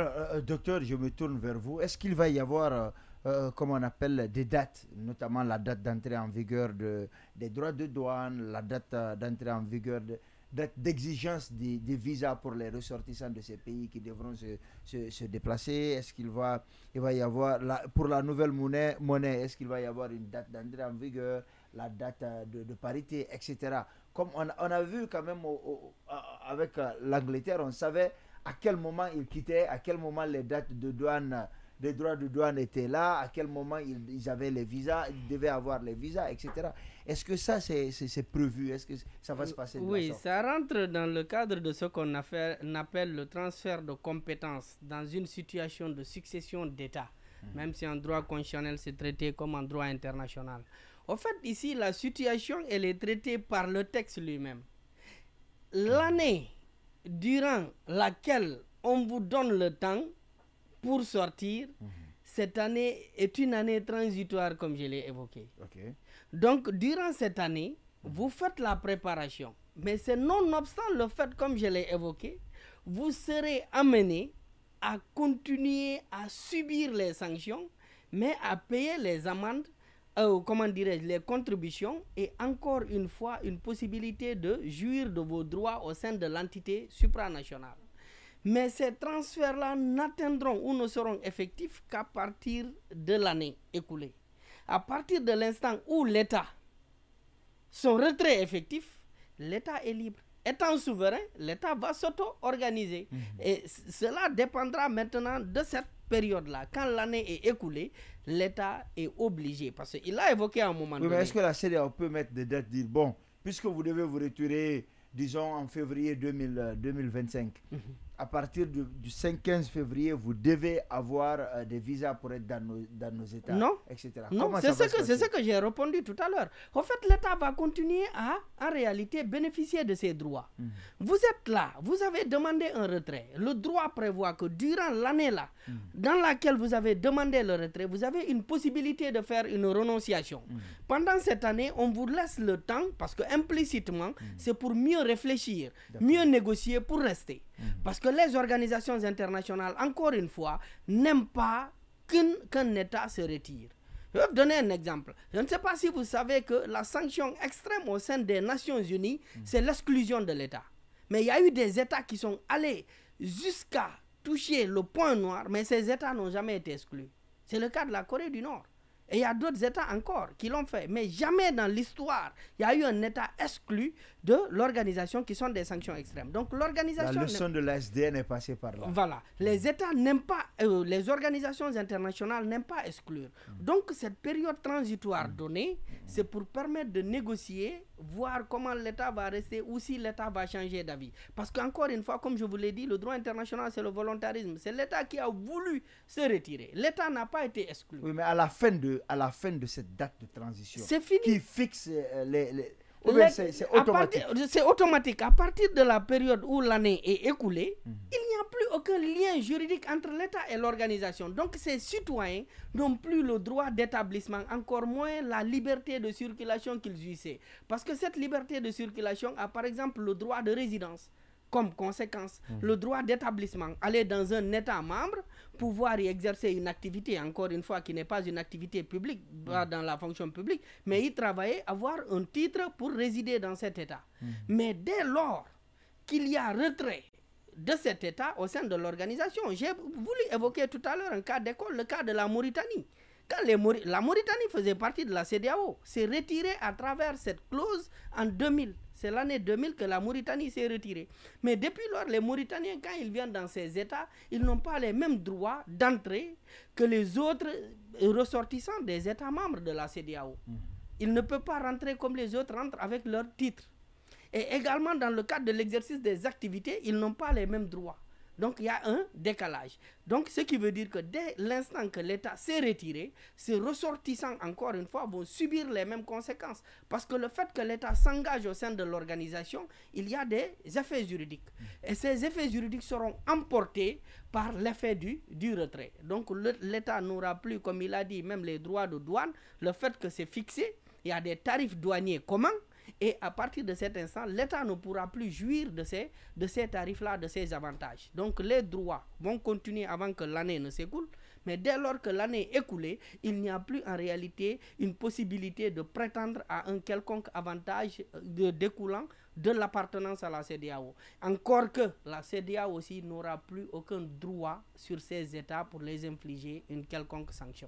Alors, docteur, je me tourne vers vous. Est-ce qu'il va y avoir, comment on appelle, des dates, notamment la date d'entrée en vigueur des droits de douane, la date d'entrée en vigueur date d'exigence des visas pour les ressortissants de ces pays qui devront se déplacer? Est-ce il va y avoir, pour la nouvelle monnaie, est-ce qu'il va y avoir une date d'entrée en vigueur, la date de parité, etc. Comme on a vu quand même avec l'Angleterre, on savait à quel moment ils quittaient, à quel moment les dates de douane, les droits de douane étaient là, à quel moment ils avaient les visas, ils devaient avoir les visas, etc. Est-ce que ça, c'est prévu? Est-ce que ça va se passer de Oui, la sorte? ça rentre dans le cadre de ce qu'on appelle le transfert de compétences dans une situation de succession d'États, même si en droit constitutionnel c'est traité comme en droit international. En fait, ici, la situation, elle est traitée par le texte lui-même. L'année durant laquelle on vous donne le temps pour sortir, cette année est une année transitoire comme je l'ai évoqué. Okay. Donc, durant cette année, vous faites la préparation. Mais c'est nonobstant le fait, comme je l'ai évoqué, vous serez amené à continuer à subir les sanctions, mais à payer les amendes, comment dirais-je, les contributions, et encore une fois, une possibilité de jouir de vos droits au sein de l'entité supranationale. Mais ces transferts-là n'atteindront ou ne seront effectifs qu'à partir de l'année écoulée. À partir de l'instant où l'État, son retrait effectif, l'État est libre. Étant souverain, l'État va s'auto-organiser. Et cela dépendra maintenant de cette période-là. Quand l'année est écoulée, l'État est obligé. Parce qu'il a évoqué à un moment donné. Mais est-ce que la CEDEAO peut mettre des dates, dire, bon, puisque vous devez vous retirer, disons, en février 2025, à partir du 5-15 février, vous devez avoir des visas pour être dans nos États, non, etc. Non, c'est ce que j'ai répondu tout à l'heure. En fait, l'État va continuer à, en réalité, bénéficier de ses droits. Vous êtes là, vous avez demandé un retrait. Le droit prévoit que durant l'année là, dans laquelle vous avez demandé le retrait, vous avez une possibilité de faire une renonciation. Pendant cette année, on vous laisse le temps, parce que implicitement, c'est pour mieux réfléchir, mieux négocier pour rester. Parce que les organisations internationales, encore une fois, n'aiment pas qu'un État se retire. Je vais vous donner un exemple. Je ne sais pas si vous savez que la sanction extrême au sein des Nations Unies, c'est l'exclusion de l'État. Mais il y a eu des États qui sont allés jusqu'à toucher le point noir, mais ces États n'ont jamais été exclus. C'est le cas de la Corée du Nord. Et il y a d'autres États encore qui l'ont fait. Mais jamais dans l'histoire, il y a eu un État exclu de l'organisation qui sont des sanctions extrêmes. Donc l'organisation... La leçon de la SDN est passée par là. Voilà. Les États n'aiment pas... les organisations internationales n'aiment pas exclure. Donc cette période transitoire donnée, c'est pour permettre de négocier, voir comment l'État va rester ou si l'État va changer d'avis. Parce qu'encore une fois, comme je vous l'ai dit, le droit international, c'est le volontarisme. C'est l'État qui a voulu se retirer. L'État n'a pas été exclu. Oui, mais à la fin de cette date de transition, c'est fini. Qui fixe c'est automatique. C'est automatique. À partir de la période où l'année est écoulée, il n'y a plus aucun lien juridique entre l'État et l'organisation. Donc ces citoyens n'ont plus le droit d'établissement, encore moins la liberté de circulation qu'ils jouissaient. Parce que cette liberté de circulation a par exemple le droit de résidence. Comme conséquence, le droit d'établissement, aller dans un État membre, pouvoir y exercer une activité, encore une fois, qui n'est pas une activité publique, pas dans la fonction publique, mais y travailler, avoir un titre pour résider dans cet État. Mais dès lors qu'il y a retrait de cet État au sein de l'organisation, j'ai voulu évoquer tout à l'heure un cas d'école, le cas de la Mauritanie. Quand la Mauritanie faisait partie de la CEDEAO, s'est retirée à travers cette clause en 2000. C'est l'année 2000 que la Mauritanie s'est retirée. Mais depuis lors, les Mauritaniens, quand ils viennent dans ces États, ils n'ont pas les mêmes droits d'entrée que les autres ressortissants des États membres de la CEDEAO. Ils ne peuvent pas rentrer comme les autres rentrent avec leur titre. Et également, dans le cadre de l'exercice des activités, ils n'ont pas les mêmes droits. Donc il y a un décalage. Donc ce qui veut dire que dès l'instant que l'État s'est retiré, ces ressortissants, encore une fois, vont subir les mêmes conséquences. Parce que le fait que l'État s'engage au sein de l'organisation, il y a des effets juridiques. Et ces effets juridiques seront emportés par l'effet du retrait. Donc l'État n'aura plus, comme il a dit, même les droits de douane, le fait que c'est fixé, il y a des tarifs douaniers communs. Et à partir de cet instant, l'État ne pourra plus jouir de ces tarifs-là, de ces avantages. Donc les droits vont continuer avant que l'année ne s'écoule. Mais dès lors que l'année est écoulée, il n'y a plus en réalité une possibilité de prétendre à un quelconque avantage découlant de l'appartenance à la CEDEAO. Encore que la CEDEAO aussi n'aura plus aucun droit sur ces États pour les infliger une quelconque sanction.